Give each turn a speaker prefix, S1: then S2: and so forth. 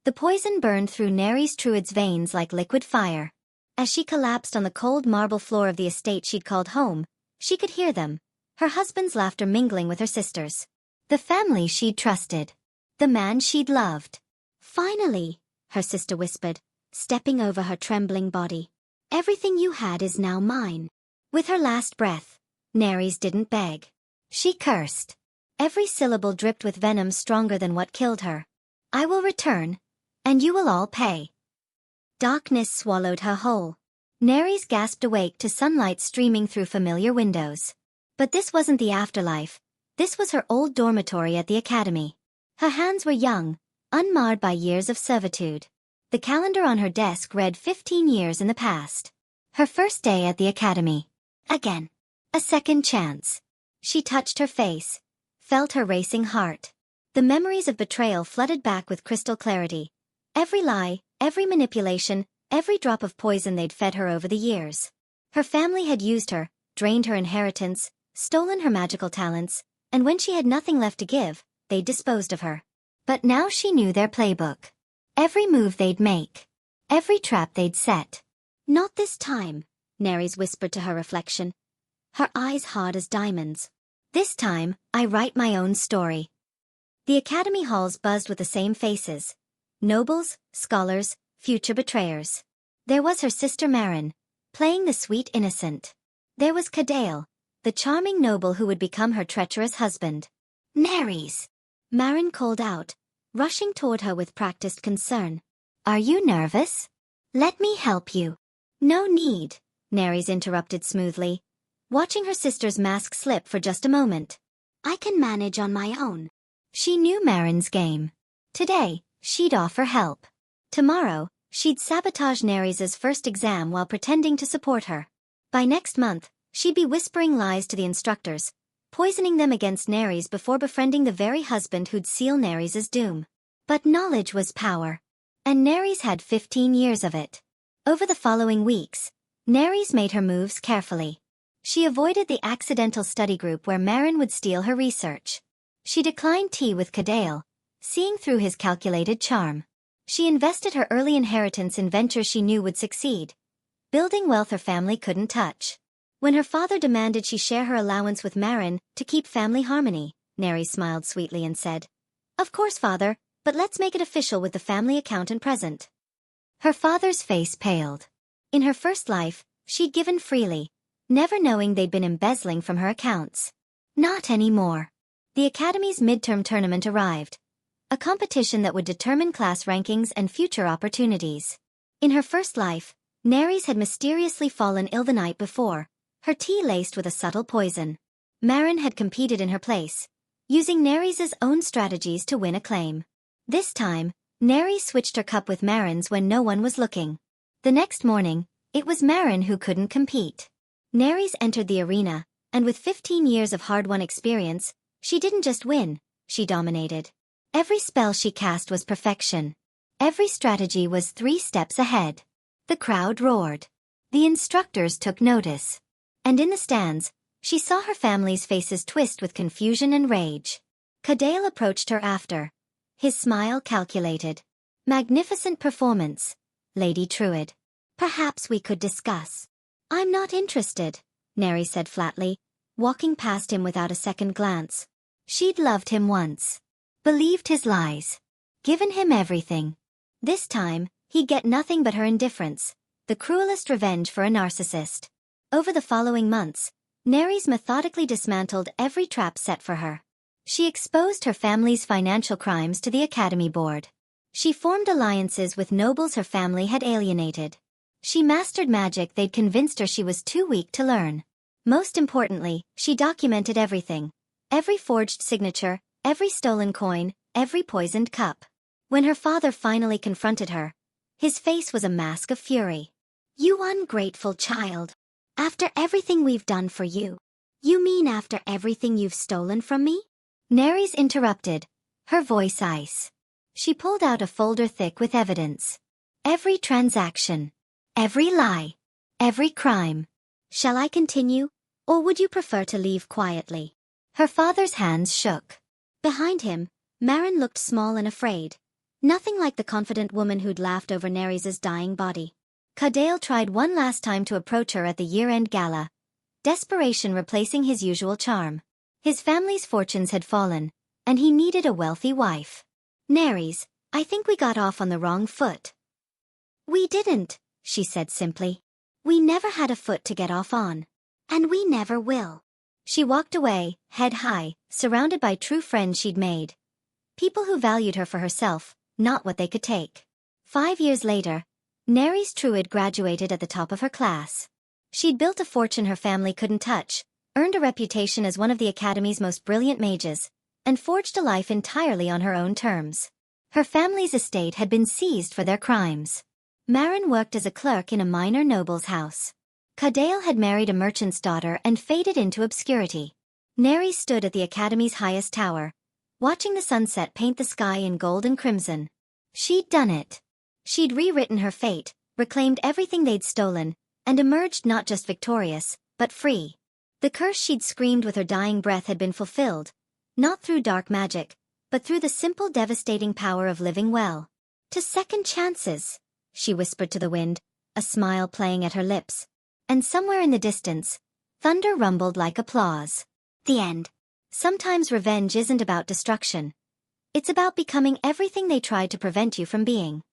S1: The poison burned through Nerys Truydd's veins like liquid fire. As she collapsed on the cold marble floor of the estate she'd called home, she could hear them, her husband's laughter mingling with her sister's. The family she'd trusted. The man she'd loved. "Finally," her sister whispered, stepping over her trembling body. "Everything you had is now mine." With her last breath, Nerys didn't beg. She cursed. Every syllable dripped with venom stronger than what killed her. "I will return, and you will all pay." Darkness swallowed her whole. Nerys gasped awake to sunlight streaming through familiar windows. But this wasn't the afterlife. This was her old dormitory at the academy. Her hands were young, unmarred by years of servitude. The calendar on her desk read 15 years in the past. Her first day at the academy. Again. A second chance. She touched her face, felt her racing heart. The memories of betrayal flooded back with crystal clarity. Every lie, every manipulation, every drop of poison they'd fed her over the years. Her family had used her, drained her inheritance, stolen her magical talents, and when she had nothing left to give, they'd disposed of her. But now she knew their playbook. Every move they'd make. Every trap they'd set. "Not this time," Nerys whispered to her reflection, her eyes hard as diamonds. "This time, I write my own story." The academy halls buzzed with the same faces. Nobles, scholars, future betrayers. There was her sister Marin, playing the sweet innocent. There was Cadale, the charming noble who would become her treacherous husband. "Nerys!" Marin called out, rushing toward her with practiced concern. "Are you nervous? Let me help you." "No need," Nerys interrupted smoothly, watching her sister's mask slip for just a moment. "I can manage on my own." She knew Marin's game. Today, she'd offer help. Tomorrow, she'd sabotage Nerys's first exam while pretending to support her. By next month, she'd be whispering lies to the instructors, poisoning them against Nerys before befriending the very husband who'd seal Nerys's doom. But knowledge was power. And Nerys had 15 years of it. Over the following weeks, Nerys made her moves carefully. She avoided the accidental study group where Marin would steal her research. She declined tea with Cadale, seeing through his calculated charm. She invested her early inheritance in ventures she knew would succeed, building wealth her family couldn't touch. When her father demanded she share her allowance with Marin to keep family harmony, Nerys smiled sweetly and said, "Of course, father, but let's make it official with the family accountant present." Her father's face paled. In her first life, she'd given freely, never knowing they'd been embezzling from her accounts. Not anymore. The academy's midterm tournament arrived. A competition that would determine class rankings and future opportunities. In her first life, Nerys had mysteriously fallen ill the night before, her tea laced with a subtle poison. Marin had competed in her place, using Nerys's own strategies to win acclaim. This time, Nerys switched her cup with Marin's when no one was looking. The next morning, it was Marin who couldn't compete. Nerys entered the arena, and with 15 years of hard-won experience, she didn't just win, she dominated. Every spell she cast was perfection. Every strategy was 3 steps ahead. The crowd roared. The instructors took notice. And in the stands, she saw her family's faces twist with confusion and rage. Cadale approached her after. His smile calculated. "Magnificent performance, Lady Truydd. Perhaps we could discuss." "I'm not interested," Nerys said flatly, walking past him without a second glance. She'd loved him once. Believed his lies. Given him everything. This time, he'd get nothing but her indifference, the cruelest revenge for a narcissist. Over the following months, Nerys methodically dismantled every trap set for her. She exposed her family's financial crimes to the Academy Board. She formed alliances with nobles her family had alienated. She mastered magic they'd convinced her she was too weak to learn. Most importantly, she documented everything. Every forged signature, every stolen coin, every poisoned cup. When her father finally confronted her, his face was a mask of fury. "You ungrateful child. After everything we've done for you. You mean after everything you've stolen from me?" Nerys interrupted, her voice ice. She pulled out a folder thick with evidence. Every transaction. Every lie. Every crime. "Shall I continue, or would you prefer to leave quietly?" Her father's hands shook. Behind him, Marin looked small and afraid, Nothing like the confident woman who'd laughed over Nerys' dying body. Cadale tried one last time to approach her at the year-end gala, desperation replacing his usual charm. His family's fortunes had fallen, and he needed a wealthy wife. Nerys, I think we got off on the wrong foot. We didn't, she said simply. We never had a foot to get off on. And we never will. She walked away, head high, surrounded by true friends she'd made. People who valued her for herself, not what they could take. 5 years later, Nerys Truydd graduated at the top of her class. She'd built a fortune her family couldn't touch, earned a reputation as one of the Academy's most brilliant mages, and forged a life entirely on her own terms. Her family's estate had been seized for their crimes. Marin worked as a clerk in a minor noble's house. Cadale had married a merchant's daughter and faded into obscurity. Nerys stood at the Academy's highest tower, watching the sunset paint the sky in gold and crimson. She'd done it. She'd rewritten her fate, reclaimed everything they'd stolen, and emerged not just victorious, but free. The curse she'd screamed with her dying breath had been fulfilled, not through dark magic, but through the simple devastating power of living well. To second chances, she whispered to the wind, a smile playing at her lips. And somewhere in the distance, thunder rumbled like applause. The end. Sometimes revenge isn't about destruction. It's about becoming everything they tried to prevent you from being.